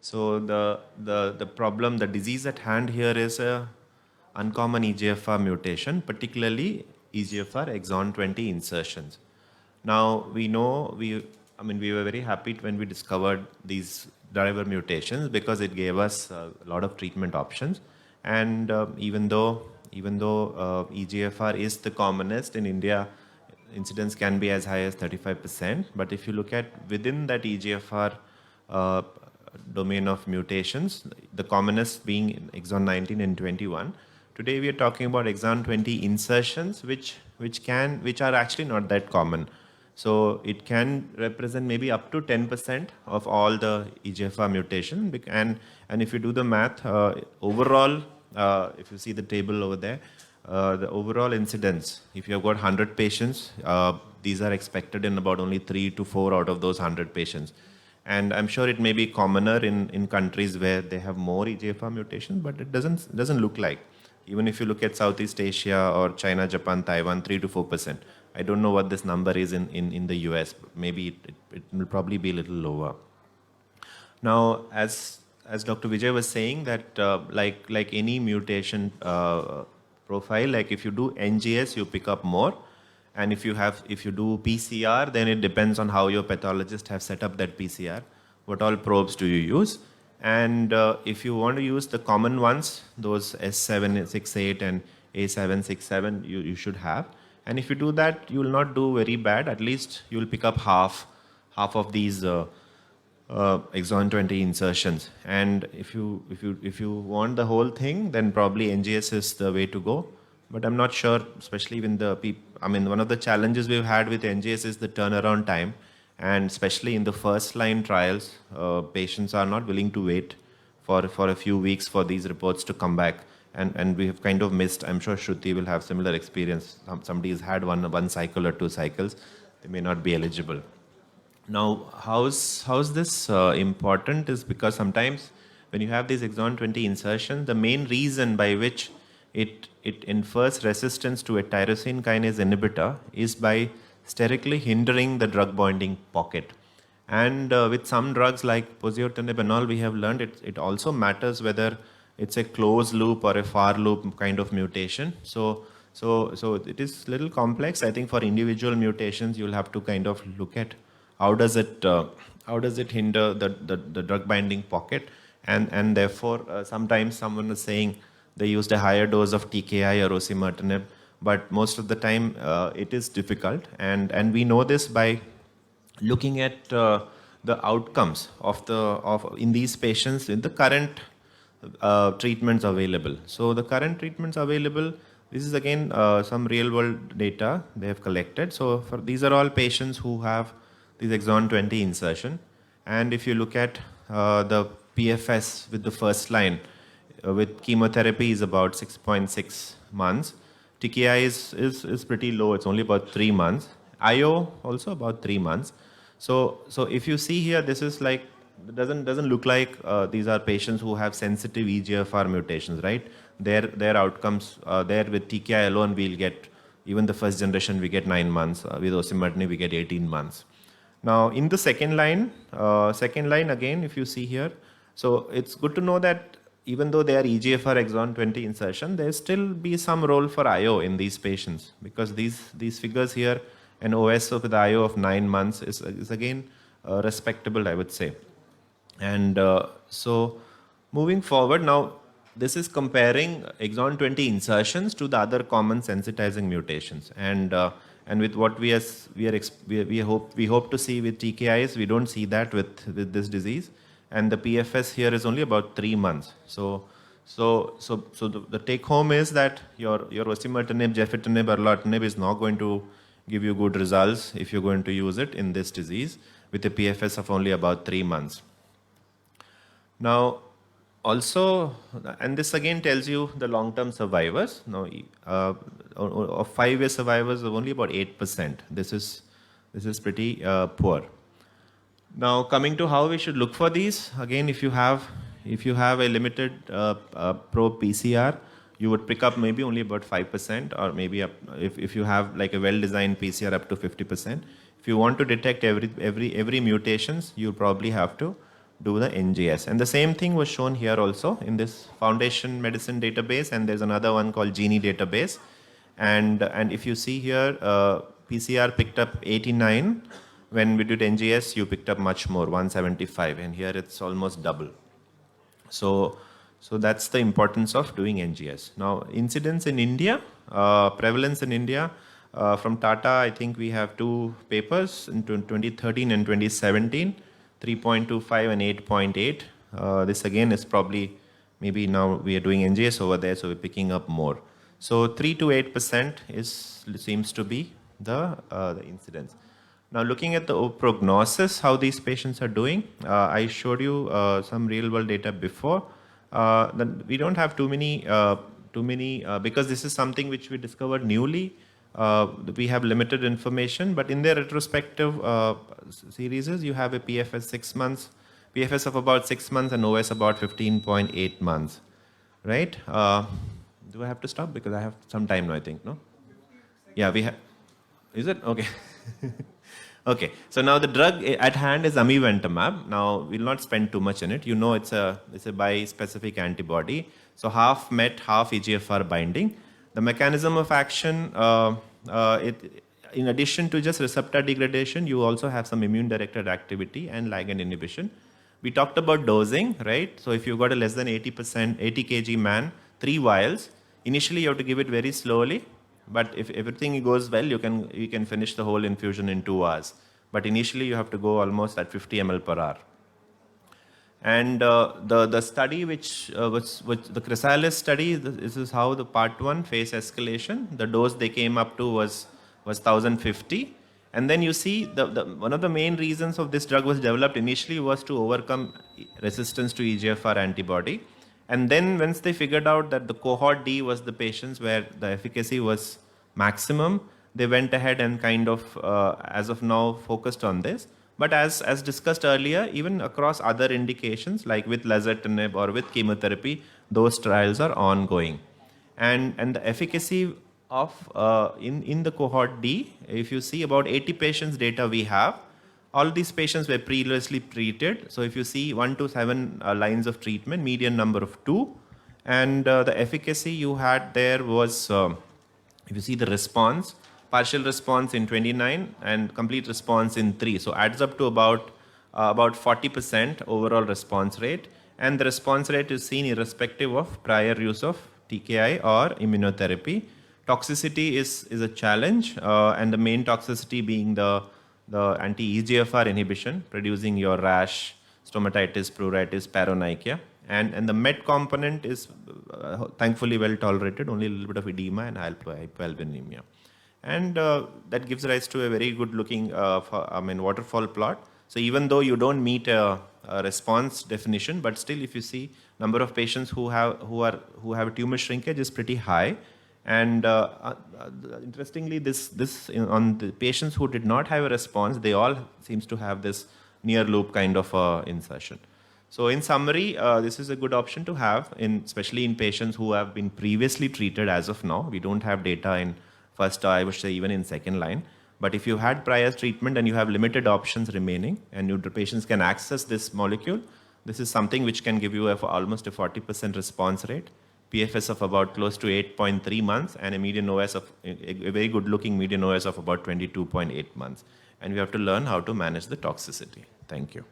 So the problem, the disease at hand here is a uncommon EGFR mutation, particularly EGFR exon 20 insertions. Now we know we were very happy when we discovered these driver mutations because it gave us a lot of treatment options. And even though EGFR is the commonest in India, incidence can be as high as 35%. But if you look at within that EGFR uh, domain of mutations, the commonest being exon 19 and 21. Today we are talking about exon 20 insertions, which are actually not that common. So it can represent maybe up to 10% of all the EGFR mutation. And if you do the math, overall, if you see the table over there, the overall incidence, if you have got 100 patients, these are expected in about only 3 to 4 out of those 100 patients. And I'm sure it may be commoner in countries where they have more EGFR mutations, but it doesn't look like. Even if you look at Southeast Asia or China, Japan, Taiwan, 3 to 4%. I don't know what this number is in the US. Maybe it will probably be a little lower. Now, as Dr. Vijay was saying, that like any mutation profile, like if you do NGS, you pick up more, and if you do PCR, then it depends on how your pathologist have set up that PCR. What all probes do you use? And if you want to use the common ones, those S768 and A767, you should have. And if you do that, you will not do very bad. At least you will pick up half of these exon 20 insertions. And if you want the whole thing, then probably NGS is the way to go. But I'm not sure, especially when one of the challenges we've had with NGS is the turnaround time. And especially in the first line trials, patients are not willing to wait for a few weeks for these reports to come back. And we have kind of missed, I'm sure Shruti will have similar experience. Somebody has had one cycle or 2 cycles, they may not be eligible. Now, how's this important is because sometimes when you have these exon 20 insertions, the main reason by which it infers resistance to a tyrosine kinase inhibitor is by sterically hindering the drug binding pocket. And with some drugs like poziotinib and all, we have learned it also matters whether it's a closed loop or a far loop kind of mutation. So it is a little complex. I think for individual mutations, you'll have to kind of look at how does it hinder the drug binding pocket, and therefore sometimes someone is saying they used a higher dose of TKI or osimertinib, but most of the time it is difficult, and we know this by looking at the outcomes of in these patients in the current treatments available. So the current treatments available, this is again some real world data they have collected. So these are all patients who have these exon 20 insertion, and if you look at the PFS with the first line with chemotherapy is about 6.6 months. TKI is pretty low, it's only about 3 months. IO also about 3 months. So if you see here, this is like doesn't look like these are patients who have sensitive EGFR mutations, right? Their outcomes there with TKI alone, we'll get even the first generation we get 9 months. With osimertinib we get 18 months. Now in the second line again, if you see here, so it's good to know that even though they are EGFR exon 20 insertion, there still be some role for IO in these patients, because these figures here, an OS with IO of 9 months is again respectable, I would say. And so moving forward now, this is comparing exon 20 insertions to the other common sensitizing mutations, and with what we hope to see with TKIs, we don't see that with this disease, and the PFS here is only about 3 months. So the take home is that your osimertinib, gefitinib, erlotinib is not going to give you good results if you're going to use it in this disease with a PFS of only about 3 months. Now, also, and this again tells you the long-term survivors. Now, of 5-year survivors, of only about 8%. This is pretty poor. Now, coming to how we should look for these, again, if you have a limited probe PCR, you would pick up maybe only about 5%, or maybe if you have like a well-designed PCR, up to 50%. If you want to detect every mutations, you probably have to do the NGS. And the same thing was shown here also in this Foundation Medicine database, and there's another one called Genie database. And if you see here, PCR picked up 89. When we did NGS, you picked up much more, 175, and here it's almost double. So that's the importance of doing NGS. Now, incidence in India, prevalence in India, from Tata, I think we have two papers in 2013 and 2017, 3.25 and 8.8. This again is probably, maybe now we are doing NGS over there, so we're picking up more. So 3 to 8% seems to be the incidence. Now, looking at the prognosis, how these patients are doing, I showed you some real-world data before. We don't have too many, because this is something which we discovered newly. We have limited information, but in their retrospective series, you have a PFS 6 months, PFS of about 6 months, and OS about 15.8 months, right? Do I have to stop? Because I have some time now, I think, no? Yeah, we have. Is it? Okay. Okay, so now the drug at hand is Amivantamab. Now, we'll not spend too much in it. You know it's a bispecific antibody. So half MET, half EGFR binding. The mechanism of action, in addition to just receptor degradation, you also have some immune-directed activity and ligand inhibition. We talked about dosing, right? So if you've got a less than 80 kg man, 3 vials, initially you have to give it very slowly. But if everything goes well, you can finish the whole infusion in 2 hours. But initially, you have to go almost at 50 ml per hour. And the study which the Chrysalis study, this is how the part 1 phase escalation, the dose they came up to was 1050. And then you see one of the main reasons of this drug was developed initially was to overcome resistance to EGFR antibody. And then once they figured out that the cohort D was the patients where the efficacy was maximum, they went ahead and kind of, as of now, focused on this. But as discussed earlier, even across other indications, like with lazertinib or with chemotherapy, those trials are ongoing. And the efficacy of, in the cohort D, if you see about 80 patients data we have, all these patients were previously treated. So if you see 1 to 7 lines of treatment, median number of 2. And the efficacy you had there was, if you see the response, partial response in 29 and complete response in 3. So adds up to about 40% overall response rate. And the response rate is seen irrespective of prior use of TKI or immunotherapy. Toxicity is a challenge, and the main toxicity being the anti-EGFR inhibition, producing your rash, stomatitis, pruritus, paronychia. And the MET component is thankfully well tolerated, only a little bit of edema and hypoalbuminemia. And that gives rise to a very good looking waterfall plot. So even though you don't meet a response definition, but still if you see number of patients who have tumor shrinkage is pretty high. And interestingly, this on the patients who did not have a response, they all seems to have this near loop kind of insertion. So in summary, this is a good option to have, especially in patients who have been previously treated as of now. We don't have data in first, I would say even in second line. But if you had prior treatment and you have limited options remaining and your patients can access this molecule, this is something which can give you almost a 40% response rate, PFS of about close to 8.3 months, and a median OS of a very good looking median OS of about 22.8 months. And we have to learn how to manage the toxicity. Thank you.